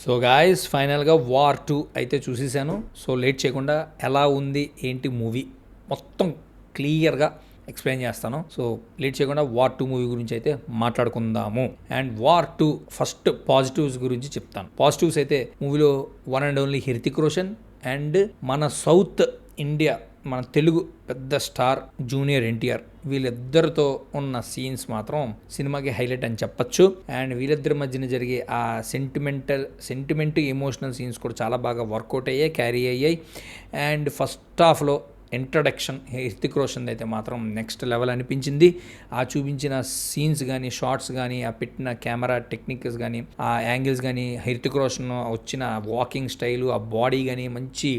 So guys ఫైనల్గా war 2 అయితే చూసేసాను. So late చేయకుండా ఎలా ఉంది ఏంటి మూవీ మొత్తం క్లియర్గా ఎక్స్ప్లెయిన్ చేస్తాను. సో లేట్ చేయకుండా వార్ 2 మూవీ గురించి అయితే మాట్లాడుకుందాము. అండ్ వార్ 2 ఫస్ట్ పాజిటివ్స్ గురించి చెప్తాను. పాజిటివ్స్ అయితే మూవీలో one and only Hrithik Roshan and మన సౌత్ ఇండియా మన తెలుగు పెద్ద స్టార్ జూనియర్ ఎన్టీఆర్ వీళ్ళిద్దరితో ఉన్న సీన్స్ మాత్రం సినిమాకి హైలైట్ అని చెప్పచ్చు. అండ్ వీళ్ళిద్దరి మధ్యన జరిగే ఆ సెంటిమెంట్ ఎమోషనల్ సీన్స్ కూడా చాలా బాగా వర్కౌట్ అయ్యాయి, క్యారీ అయ్యాయి. అండ్ ఫస్ట్ హాఫ్లో ఇంట్రడక్షన్ హృతిక్ రోషన్ అయితే మాత్రం నెక్స్ట్ లెవెల్ అనిపించింది. ఆ చూపించిన సీన్స్ కానీ షార్ట్స్ కానీ ఆ పెట్టిన కెమెరా టెక్నిక్స్ కానీ ఆ యాంగిల్స్ కానీ హృతిక్ రోషన్ వచ్చిన వాకింగ్ స్టైలు ఆ బాడీ కానీ మంచి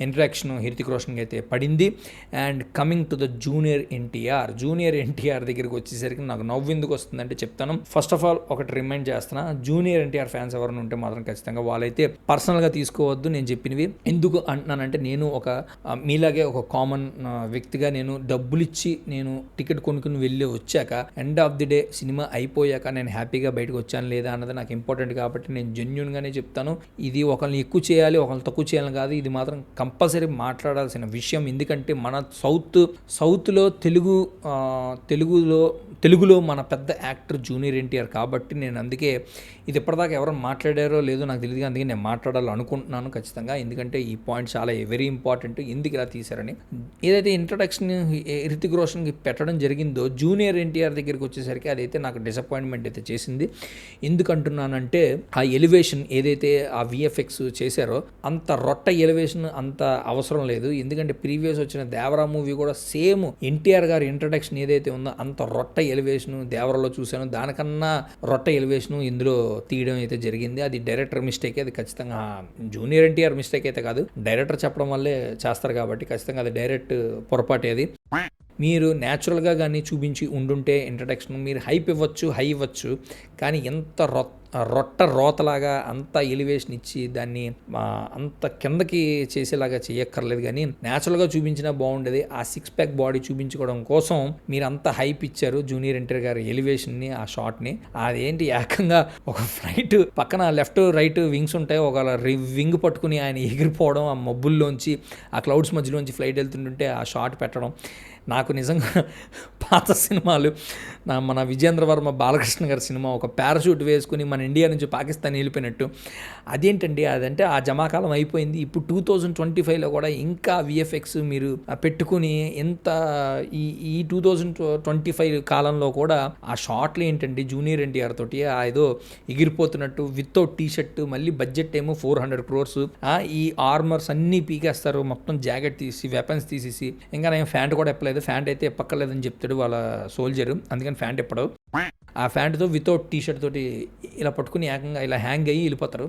ఇంట్రడక్షన్ హృతిక్ రోషన్కి అయితే పడింది. And coming to the junior NTR దగ్గరికి వచ్చేసరికి నాకు నవ్వు ఎందుకు వస్తుందంటే చెప్తాను. ఫస్ట్ ఆఫ్ ఆల్ ఒకటి రిమైండ్ చేస్తున్నా, జూనియర్ ఎన్టీఆర్ ఫ్యాన్స్ ఎవరైనా ఉంటే మాత్రం ఖచ్చితంగా వాళ్ళైతే పర్సనల్గా తీసుకోవద్దు నేను చెప్పినవి. ఎందుకు అంటున్నానంటే నేను ఒక మీలాగే ఒక కామన్ వ్యక్తిగా నేను డబ్బులు ఇచ్చి నేను టికెట్ కొనుక్కుని వెళ్ళి వచ్చాక end of the day cinema అయిపోయాక నేను హ్యాపీగా బయటకు వచ్చాను లేదా అన్నది నాకు ఇంపార్టెంట్ కాబట్టి నేను జెన్యూన్గానే చెప్తాను. ఇది ఒకరిని ఎక్కువ చేయాలి ఒకరిని తక్కువ చేయాలని కాదు, ఇది మాత్రం కంపల్సరీ మాట్లాడాల్సిన విషయం. ఎందుకంటే మన సౌత్లో తెలుగులో మన పెద్ద యాక్టర్ జూనియర్ ఎన్టీఆర్ కాబట్టి నేను అందుకే ఇది ఇప్పటిదాకా ఎవరు మాట్లాడారో లేదో నాకు తెలియదు, అందుకే నేను మాట్లాడాలనుకుంటున్నాను ఖచ్చితంగా. ఎందుకంటే ఈ పాయింట్ చాలా వెరీ ఇంపార్టెంట్. ఎందుకు ఇలా తీశారని ఏదైతే ఇంట్రడక్షన్ హృతిక్ రోషన్కి పెట్టడం జరిగిందో జూనియర్ ఎన్టీఆర్ దగ్గరికి వచ్చేసరికి అదైతే నాకు డిసప్పాయింట్మెంట్ అయితే చేసింది. ఎందుకంటున్నానంటే ఆ ఎలివేషన్ ఏదైతే ఆ విఎఫ్ఎక్స్ చేశారో అంత రొట్ట ఎలివేషన్ అంత అవసరం లేదు. ఎందుకంటే ప్రీవియస్ వచ్చిన దేవరా మూవీ కూడా సేమ్ ఎన్టీఆర్ గారి ఇంట్రడక్షన్ ఏదైతే ఉందో అంత రొట్ట ఎలివేషన్ దేవరాలో చూశాను, దానికన్నా రొట్ట ఎలివేషన్ ఇందులో తీయడం అయితే జరిగింది. అది డైరెక్టర్ మిస్టేక్, అది ఖచ్చితంగా జూనియర్ ఎన్టీఆర్ మిస్టేక్ అయితే కాదు, డైరెక్టర్ చెప్పడం వల్లే చేస్తారు కాబట్టి ఖచ్చితంగా అది డైరెక్ట్ పొరపాటు. అది మీరు న్యాచురల్గా కానీ చూపించి ఉండుంటే ఇంట్రడక్షన్ మీరు హైప్ ఇవ్వచ్చు, హై ఇవ్వచ్చు, కానీ ఎంత రోతలాగా అంత ఎలివేషన్ ఇచ్చి దాన్ని అంత కిందకి చేసేలాగా చేయక్కర్లేదు. కానీ న్యాచురల్గా చూపించినా బాగుండేది. ఆ 6 ప్యాక్ బాడీ చూపించుకోవడం కోసం మీరు అంత హైప్ ఇచ్చారు జూనియర్ ఎన్టీఆర్ గారి ఎలివేషన్ని, ఆ షాట్ని. అదేంటి ఏకంగా ఒక ఫ్లైట్ పక్కన లెఫ్ట్ రైట్ వింగ్స్ ఉంటాయి, ఒక వింగ్ పట్టుకుని ఆయన ఎగిరిపోవడం, ఆ మబ్బుల్లోంచి ఆ క్లౌడ్స్ మధ్యలోంచి ఫ్లైట్ వెళ్తుంటుంటే ఆ షాట్ పెట్టడం నాకు నిజంగా పాత సినిమాలు మన విజేంద్ర వర్మ బాలకృష్ణ గారి సినిమా ఒక పారాషూట్ వేసుకుని మన ఇండియా నుంచి పాకిస్తాన్ వెళ్ళిపోయినట్టు అదేంటండి, అదంటే ఆ జమాకాలం అయిపోయింది. ఇప్పుడు 2025లో కూడా ఇంకా విఎఫ్ఎక్స్ మీరు పెట్టుకుని ఎంత ఈ 2025 కాలంలో కూడా ఆ షాట్లు ఏంటండి జూనియర్ ఎన్టీఆర్ తోటి ఏదో ఎగిరిపోతున్నట్టు వితౌట్ టీషర్ట్, మళ్ళీ బడ్జెట్ ఏమో 400 crores, ఈ ఆర్మర్స్ అన్నీ పీకేస్తారు, మొత్తం జాకెట్ తీసి వెపన్స్ తీసేసి ఇంకా నేను ఫ్యాంట్ కూడా ఎప్పలేదు, ఫ్యాంట్ అయితే ఎప్పక్కర్లేదని చెప్తాడు వాళ్ళ సోల్జర్, అందుకని ఫ్యాంట్ ఎప్పడు. ఆ ఫ్యాంట్తో వితౌట్ టీషర్ట్ తోటి ఇలా పట్టుకుని ఏకంగా ఇలా హ్యాంగ్ అయ్యి వెళ్ళిపోతారు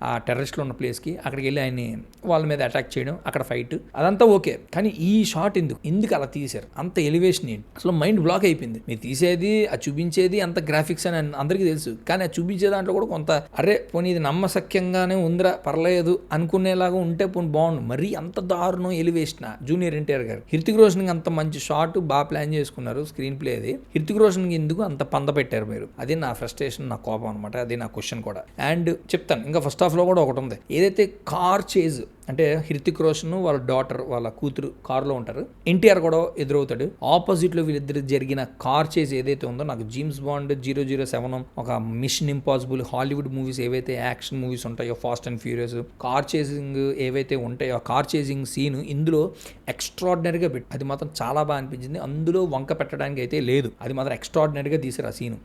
ఆ టెర్రరిస్ట్లో ఉన్న ప్లేస్కి. అక్కడికి వెళ్ళి ఆయన్ని వాళ్ళ మీద అటాక్ చేయడం, అక్కడ ఫైట్, అదంతా ఓకే. కానీ ఈ షాట్ ఎందుకు అలా తీశారు? అంత ఎలివేషన్ ఏంటి? అసలు మైండ్ బ్లాక్ అయిపోయింది. మీరు తీసేది అది చూపించేది అంత గ్రాఫిక్స్ అని అందరికీ తెలుసు, కానీ అది చూపించే దాంట్లో కూడా కొంత అరే పోనీ ఇది నమ్మశక్యంగానే ఉందిరా పర్లేదు అనుకునేలాగా ఉంటే పోనీ బాగుండు. మరీ అంత దారుణం ఎలివేషన్ జూనియర్ ఎన్టీఆర్ గారు. హృతిక్ రోషన్కి అంత మంచి షాట్ బాగా ప్లాన్ చేసుకున్నారు స్క్రీన్ ప్లే, అది హృతిక్ రోషన్కి ఎందుకు అంత పంద పెట్టారు మీరు? అది నా ఫ్రస్ట్రేషన్, నా కోపం అనమాట, అది నా క్వశ్చన్ కూడా. అండ్ చెప్తాను, ఇంకా ఫస్ట్ హాఫ్లో కూడా ఒకటి ఉంది, ఏదైతే కార్ చేజ్ అంటే హృతిక్ రోషన్ వాళ్ళ డాటర్ వాళ్ళ కూతురు కారులో ఉంటారు, ఎన్టీఆర్ కూడా ఎదురవుతాడు. ఆపోజిట్లో వీళ్ళిద్దరు జరిగిన కార్ చేజ్ ఏదైతే ఉందో నాకు జేమ్స్ బాండ్ 007 ఒక మిషన్ ఇంపాసిబుల్ హాలీవుడ్ మూవీస్ ఏవైతే యాక్షన్ మూవీస్ ఉంటాయో fast and furious car chasing ఏవైతే ఉంటాయో ఆ కార్ చేజింగ్ సీన్ ఇందులో ఎక్స్ట్రాడినరీగా పెట్టి అది మాత్రం చాలా బాగా అనిపించింది. అందులో వంక పెట్టడానికి అయితే లేదు, అది మాత్రం ఎక్స్ట్రాడినరీగా తీసారు ఆ సీను.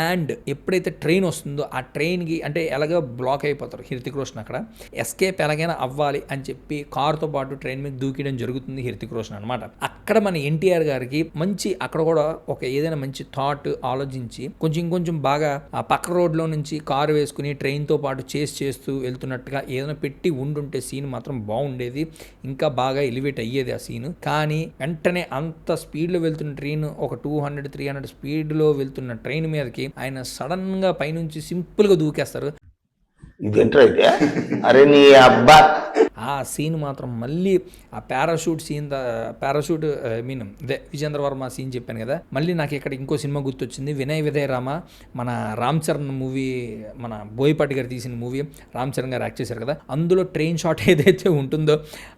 అండ్ ఎప్పుడైతే ట్రైన్ వస్తుందో ఆ ట్రైన్కి అంటే ఎలాగో బ్లాక్ అయిపోతారు హృతిక్ రోషన్, అక్కడ ఎస్కేప్ ఎలాగైనా అవ్వాలి అని చెప్పి కారుతో పాటు ట్రైన్ మీద దూకియడం జరుగుతుంది హృతిక్ రోషన్ అనమాట. అక్కడ మన ఎన్టీఆర్ గారికి మంచి అక్కడ కూడా ఒక ఏదైనా మంచి థాట్ ఆలోచించి కొంచెం బాగా ఆ పక్క రోడ్లో నుంచి కారు వేసుకుని ట్రైన్తో పాటు చేస్తూ వెళ్తున్నట్టుగా ఏదైనా పెట్టి ఉండుంటే సీన్ మాత్రం బాగుండేది, ఇంకా బాగా ఎలివేట్ అయ్యేది ఆ సీన్. కానీ వెంటనే అంత స్పీడ్లో వెళ్తున్న ట్రైన్ ఒక 200-300 స్పీడ్లో వెళ్తున్న ట్రైన్ మీదకి ఆయన సడన్గా పైనుంచి సింపుల్గా దూకేస్తారు. ఇదేంటో అయితే అరే నీ అబ్బా ఆ సీన్ మాత్రం మళ్ళీ ఆ పారాషూట్ సీన్ ఐ మీన్ అదే విజేంద్ర వర్మ సీన్ చెప్పాను కదా, మళ్ళీ నాకు ఇక్కడ ఇంకో సినిమా గుర్తొచ్చింది. వినయ్ విజయ్ రామ, మన రామ్ చరణ్ మూవీ, మన బోయపాటి గారు తీసిన మూవీ, రామ్ చరణ్ గారు యాక్ట్ చేశారు కదా, అందులో ట్రైన్ షాట్ ఏదైతే ఉంటుందో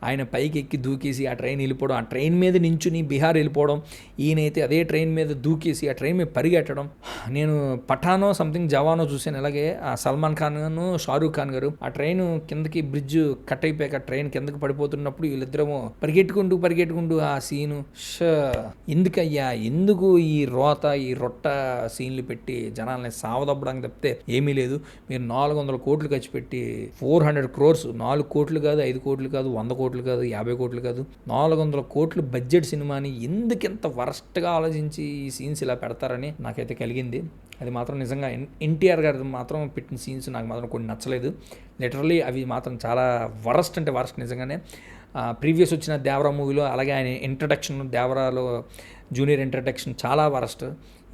ఆయన పైకి ఎక్కి దూకేసి ఆ ట్రైన్ వెళ్ళిపోవడం, ఆ ట్రైన్ మీద నించుని బీహార్ వెళ్ళిపోవడం, ఈయనైతే అదే ట్రైన్ మీద దూకేసి ఆ ట్రైన్ మీద పరిగెట్టడం. నేను పఠానో సంథింగ్ జవానో చూశాను, అలాగే ఆ సల్మాన్ ఖాన్ గాను షారూక్ ఖాన్ గారు ఆ ట్రైన్ కిందకి బ్రిడ్జ్ కట్ అయిపోయాక ట్రైన్ కిందకి పడిపోతున్నప్పుడు వీళ్ళిద్దరేమో పరిగెట్టుకుంటూ ఆ సీను ఎందుకయ్యా, ఎందుకు ఈ రోత ఈ రొట్ట సీన్లు పెట్టి జనాల్ని సావదప్పడానికి తప్పితే ఏమీ లేదు. మీరు 400 కోట్లు ఖర్చు పెట్టి 400 crores, 4 కోట్లు కాదు, 5 కోట్లు కాదు, 100 కోట్లు కాదు, 50 కోట్లు కాదు, 400 కోట్లు బడ్జెట్ సినిమాని ఎందుకు ఇంత వరస్ట్గా ఆలోచించి ఈ సీన్స్ ఇలా పెడతారని నాకైతే కలిగింది. అది మాత్రం నిజంగా ఎన్టీఆర్ గారు మాత్రం పెట్టిన సీన్స్ నాకు మాత్రం కొన్ని నచ్చలేదు. లిటరల్లీ అవి మాత్రం చాలా వరస్ట్ అంటే వరస్ట్ నిజంగానే. ప్రీవియస్ వచ్చిన దేవరా మూవీలో అలాగే ఆయన ఇంట్రడక్షన్, దేవరాలో జూనియర్ ఇంట్రడక్షన్ చాలా వరస్ట్.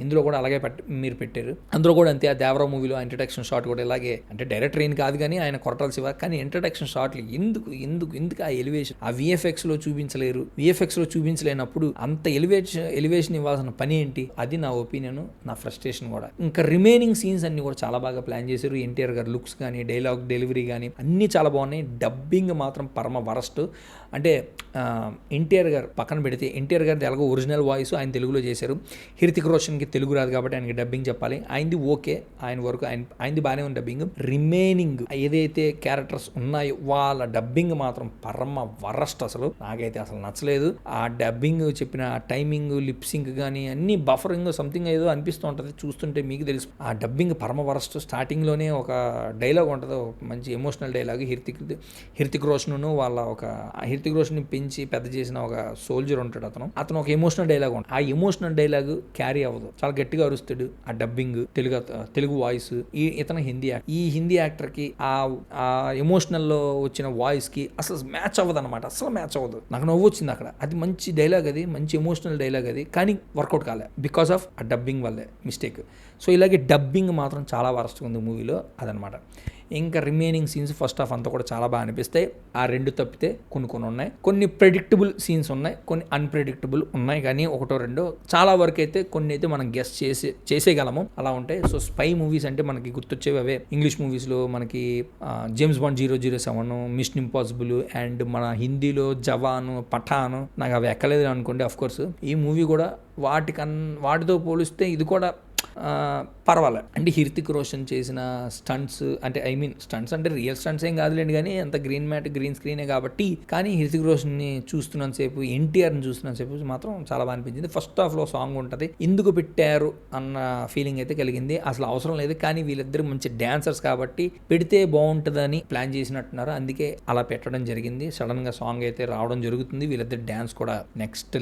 ఇందులో కూడా అలాగే మీరు పెట్టారు. అందులో కూడా అంతే, ఆ దేవరా మూవీలో ఇంట్రడక్షన్ షాట్ కూడా ఇలాగే, అంటే డైరెక్టర్ ఏం కాదు కానీ ఆయన కొరటాల శివ, కానీ ఇంట్రడక్షన్ షాట్లు ఎందుకు ఆ ఎలివేషన్ ఆ విఎఫ్ఎక్స్లో చూపించలేరు. విఎఫ్ఎక్స్లో చూపించలేనప్పుడు అంత ఎలివేషన్ ఇవ్వాల్సిన పని ఏంటి? అది నా ఒపీనియన్, నా ఫ్రస్ట్రేషన్ కూడా. ఇంకా రిమైనింగ్ సీన్స్ అన్ని కూడా చాలా బాగా ప్లాన్ చేశారు. ఎన్టీఆర్ గారు లుక్స్ కానీ, డైలాగ్ డెలివరీ కానీ అన్నీ చాలా బాగున్నాయి. డబ్బింగ్ మాత్రం పరమ వరస్ట్. అంటే ఎన్టీఆర్ గారు పక్కన పెడితే, ఎన్టీఆర్ గారిది ఎలాగో ఒరిజినల్ వాయిస్ ఆయన తెలుగులో చేశారు. హృతిక్ రోషన్కి తెలుగు రాదు కాబట్టి ఆయనకి డబ్బింగ్ చెప్పాలి. ఆయనది ఓకే, ఆయన వరకు ఆయనది బాగానే ఉంది డబ్బింగ్. రిమైనింగ్ ఏదైతే క్యారెక్టర్స్ ఉన్నాయో వాళ్ళ డబ్బింగ్ మాత్రం పరమ వరస్ట్. అసలు నాకైతే అసలు నచ్చలేదు. ఆ డబ్బింగ్ చెప్పిన టైమింగ్, లిప్సింగ్ కానీ అన్ని బఫరింగ్ సంథింగ్ ఏదో అనిపిస్తూ ఉంటుంది చూస్తుంటే, మీకు తెలుసు. ఆ డబ్బింగ్ పరమ వరస్ట్. స్టార్టింగ్లోనే ఒక డైలాగ్ ఉంటుంది, మంచి ఎమోషనల్ డైలాగ్. హృతిక్ రోషన్ వాళ్ళ హృతిక్ రోషన్ పెంచి పెద్ద చేసిన ఒక సోల్జర్ ఉంటాడు, అతను ఒక ఎమోషనల్ డైలాగ్ ఉంటుంది. ఆ ఎమోషనల్ డైలాగ్ క్యారీ అవ్వదు, చాలా గట్టిగా అరుస్తాడు. ఆ డబ్బింగ్ తెలుగు వాయిస్, ఇతను ఈ హిందీ యాక్టర్ కి ఆ ఎమోషనల్ లో వచ్చిన వాయిస్ కి అసలు మ్యాచ్ అవ్వదు అనమాట, అసలు మ్యాచ్ అవ్వదు. నాకు నవ్వు వచ్చింది అక్కడ. అది మంచి డైలాగ్, అది మంచి ఎమోషనల్ డైలాగ్, అది కానీ వర్కౌట్ కాలే బికాస్ ఆఫ్ ఆ డబ్బింగ్ వల్లే మిస్టేక్. సో ఇలాగే డబ్బింగ్ మాత్రం చాలా వరస్ట్గా ఉంది మూవీలో, అదనమాట. ఇంకా రిమైనింగ్ సీన్స్ ఫస్ట్ హాఫ్ అంతా కూడా చాలా బాగా అనిపిస్తాయి. ఆ రెండు తప్పితే కొన్ని ఉన్నాయి. కొన్ని ప్రెడిక్టబుల్ సీన్స్ ఉన్నాయి, కొన్ని అన్ప్రెడిక్టబుల్ ఉన్నాయి, కానీ ఒకటో రెండో. చాలా వరకు అయితే కొన్ని అయితే మనం గెస్ చేసేయగలము, అలా ఉంటాయి. సో స్పై మూవీస్ అంటే మనకి గుర్తొచ్చేవి అవే. ఇంగ్లీష్ మూవీస్లో మనకి James Bond 007, mission impossible, and మన హిందీలో జవాన్, పఠాన్. నాకు అవి ఎక్కలేదు అనుకోండి. అఫ్ కోర్స్ ఈ మూవీ కూడా వాటితో పోలిస్తే ఇది కూడా పర్వాలే. అంటే హృతిక్ రోషన్ చేసిన స్టంట్స్, అంటే స్టంట్స్ అంటే రియల్ స్టంట్స్ ఏం కాదులేండి, కానీ అంత గ్రీన్ స్క్రీనే కాబట్టి. కానీ హృతిక్ రోషన్ని చూస్తున్నంతసేపు, ఎన్టీఆర్ని చూస్తున్నంతసేపు మాత్రం చాలా బాగా అనిపించింది. ఫస్ట్ హాఫ్లో సాంగ్ ఉంటుంది, ఎందుకు పెట్టారు అన్న ఫీలింగ్ అయితే కలిగింది. అసలు అవసరం లేదు, కానీ వీళ్ళిద్దరు మంచి డాన్సర్స్ కాబట్టి పెడితే బాగుంటుందని ప్లాన్ చేసినట్టున్నారు, అందుకే అలా పెట్టడం జరిగింది. సడన్ గా సాంగ్ అయితే రావడం జరుగుతుంది. వీళ్ళిద్దరు డాన్స్ కూడా నెక్స్ట్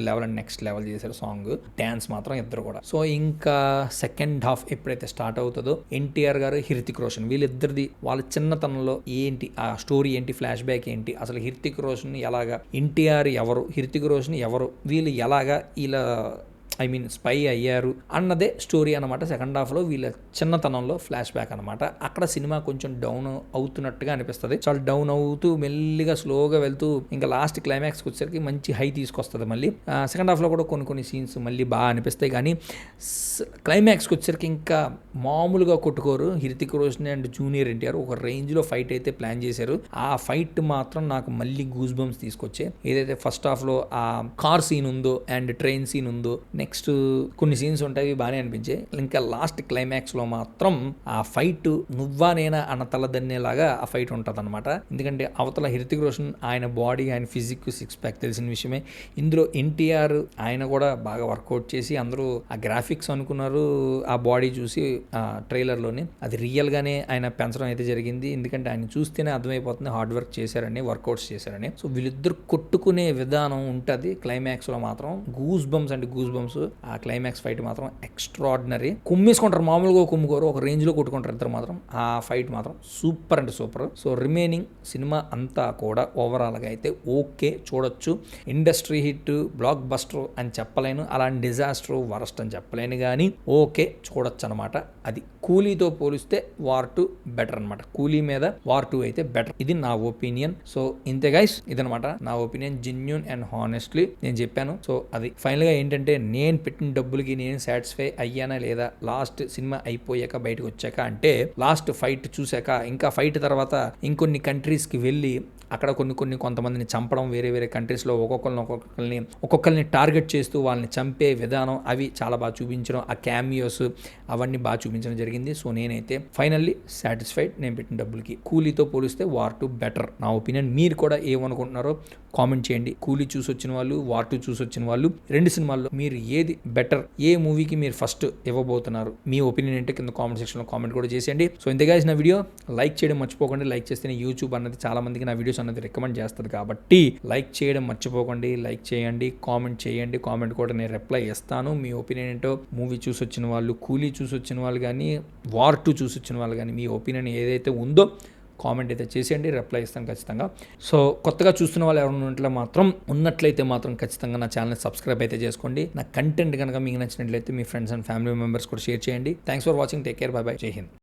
లెవెల్ చేశారు. సాంగ్ డాన్స్ మాత్రం ఇద్దరు కూడా. సో ఇంకా సెకండ్ హాఫ్ ఎప్పుడైతే స్టార్ట్ అవుతుందో, ఎన్టీఆర్ గారు, హృతిక్ రోషన్ వీళ్ళిద్దరిది వాళ్ళ చిన్నతనంలో ఏంటి, ఆ స్టోరీ ఏంటి, ఫ్లాష్ బ్యాక్ ఏంటి, అసలు హృతిక్ రోషన్ ఎలాగా, ఎన్టీఆర్ ఎవరు, హృతిక్ రోషన్ ఎవరు, వీళ్ళు ఎలాగా ఇలా స్పై అయ్యారు అన్నదే స్టోరీ అనమాట. సెకండ్ హాఫ్లో వీళ్ళ చిన్నతనంలో ఫ్లాష్ బ్యాక్ అనమాట. అక్కడ సినిమా కొంచెం డౌన్ అవుతున్నట్టుగా అనిపిస్తుంది. చాలా డౌన్ అవుతూ మెల్లిగా స్లోగా వెళ్తూ ఇంకా లాస్ట్ క్లైమాక్స్కి వచ్చేసరికి మంచి హై తీసుకొస్తుంది. మళ్ళీ సెకండ్ హాఫ్లో కూడా కొన్ని సీన్స్ మళ్ళీ బాగా అనిపిస్తాయి, కానీ క్లైమాక్స్కి వచ్చేసరికి ఇంకా మామూలుగా కొట్టుకోరు. హృతిక్ రోషన్ అండ్ జూనియర్ ఎన్టీఆర్ ఒక రేంజ్లో ఫైట్ అయితే ప్లాన్ చేశారు. ఆ ఫైట్ మాత్రం నాకు మళ్ళీ గూస్ బంప్స్ తీసుకొచ్చే. ఏదైతే ఫస్ట్ హాఫ్లో ఆ కార్ సీన్ ఉందో అండ్ ట్రైన్ సీన్ ఉందో, నెక్స్ట్ కొన్ని సీన్స్ ఉంటాయి బాగానే అనిపించాయి. ఇంకా లాస్ట్ క్లైమాక్స్లో మాత్రం ఆ ఫైట్ నువ్వా నేనా అన్న తలదన్నేలాగా ఆ ఫైట్ ఉంటుంది అనమాట. ఎందుకంటే అవతల హృతిక్ రోషన్ ఆయన బాడీ, ఆయన ఫిజిక్, 6 ప్యాక్ తెలిసిన విషయమే. ఇందులో ఎన్టీఆర్ ఆయన కూడా బాగా వర్కౌట్ చేసి, అందరూ ఆ గ్రాఫిక్స్ అనుకున్నారు, ఆ బాడీ చూసి ట్రైలర్లోనే అది రియల్గానే ఆయన పెంచడం అయితే జరిగింది. ఎందుకంటే ఆయన చూస్తేనే అర్థమైపోతుంది హార్డ్ వర్క్ చేశారని, వర్కౌట్స్ చేశారని. సో వీళ్ళిద్దరు కొట్టుకునే విధానం ఉంటుంది క్లైమాక్స్లో మాత్రం. Goose bumps boss. ఆ క్లైమాక్స్ ఫైట్ మాత్రం ఎక్స్ట్రాడినరీ. కుమ్మేసుకుంటారు, మామూలుగా కుమ్ముకోరు, ఒక రేంజ్లో కొట్టుకుంటారు ఇద్దరు మాత్రం. ఆ ఫైట్ మాత్రం సూపర్ అంటే సూపర్. సో రిమైనింగ్ సినిమా అంతా కూడా ఓవరాల్గా అయితే ఓకే, చూడొచ్చు. ఇండస్ట్రీ హిట్, బ్లాక్ బస్టర్ అని చెప్పలేను, అలాంటి డిజాస్టర్ వరస్ట్ అని చెప్పలేను, కానీ ఓకే చూడొచ్చు అనమాట. అది కూలీతో పోలిస్తే వార్ 2 బెటర్ అనమాట. కూలీ మీద వార్ 2 అయితే బెటర్, ఇది నా ఒపీనియన్. సో ఇంతే గైస్, ఇదనమాట నా ఒపీనియన్, జెన్యూన్ అండ్ హానెస్ట్లీ నేను చెప్పాను. సో అది ఫైనల్గా ఏంటంటే, నేను పెట్టిన డబ్బులకి నేను సాటిస్ఫై అయ్యానా లేదా లాస్ట్ సినిమా అయిపోయాక బయటకు వచ్చాక అంటే, లాస్ట్ ఫైట్ చూశాక, ఇంకా ఫైట్ తర్వాత ఇంకొన్ని కంట్రీస్కి వెళ్ళి అక్కడ కొంతమందిని చంపడం, వేరే వేరే కంట్రీస్లో ఒక్కొక్కరిని టార్గెట్ చేస్తూ వాళ్ళని చంపే విధానం, అవి చాలా బాగా చూపించడం, ఆ క్యామియోస్ అవన్నీ బాగా చూపించడం జరిగింది. సో నేనైతే ఫైనల్లీ సాటిస్ఫైడ్ నేను పెట్టిన డబ్బులకి. కూలీతో పోలిస్తే వార్ 2 బెటర్ నా ఒపీనియన్. మీరు కూడా ఏమనుకుంటున్నారో కామెంట్ చేయండి. కూలీ చూసి వచ్చిన వాళ్ళు, వార్ 2 చూసి వచ్చిన వాళ్ళు, రెండు సినిమాల్లో మీరు ఏది బెటర్, ఏ మూవీకి మీరు ఫస్ట్ ఇవ్వబోతున్నారు, మీ ఒపీనియన్ ఏంటో కింద కామెంట్ సెక్షన్లో కామెంట్ కూడా చేసేయండి. సో ఇంతగా నా వీడియో లైక్ చేయడం మర్చిపోకండి. లైక్ చేస్తేనే యూట్యూబ్ అన్నది చాలా మందికి నా వీడియోస్ అన్నది రికమెండ్ చేస్తుంది, కాబట్టి లైక్ చేయడం మర్చిపోకండి. లైక్ చేయండి, కామెంట్ చేయండి. కామెంట్ కూడా నేను రిప్లై ఇస్తాను. మీ ఒపీనియన్ ఏంటో, మూవీ చూసి వచ్చిన వాళ్ళు, కూలీ చూసి వచ్చిన వాళ్ళు కానీ, వార్ 2 చూసి వచ్చిన వాళ్ళు కానీ, మీ ఒపీనియన్ ఏదైతే ఉందో కామెంట్ అయితే చేసేయండి, రిప్లై ఇస్తాను ఖచ్చితంగా. సో కొత్తగా చూస్తున్న వాళ్ళు ఎవరైనా ఉన్నట్లయితే మాత్రం ఖచ్చితంగా నా ఛానల్ సబ్స్క్రైబ్ అయితే చేసుకోండి. నా కంటెంట్ కనుక మీకు నచ్చినట్లయితే మీ ఫ్రెండ్స్ అండ్ ఫ్యామిలీ మెంబర్స్ కూడా షేర్ చేయండి. Thanks for watching, take care, by by, జై హింద్.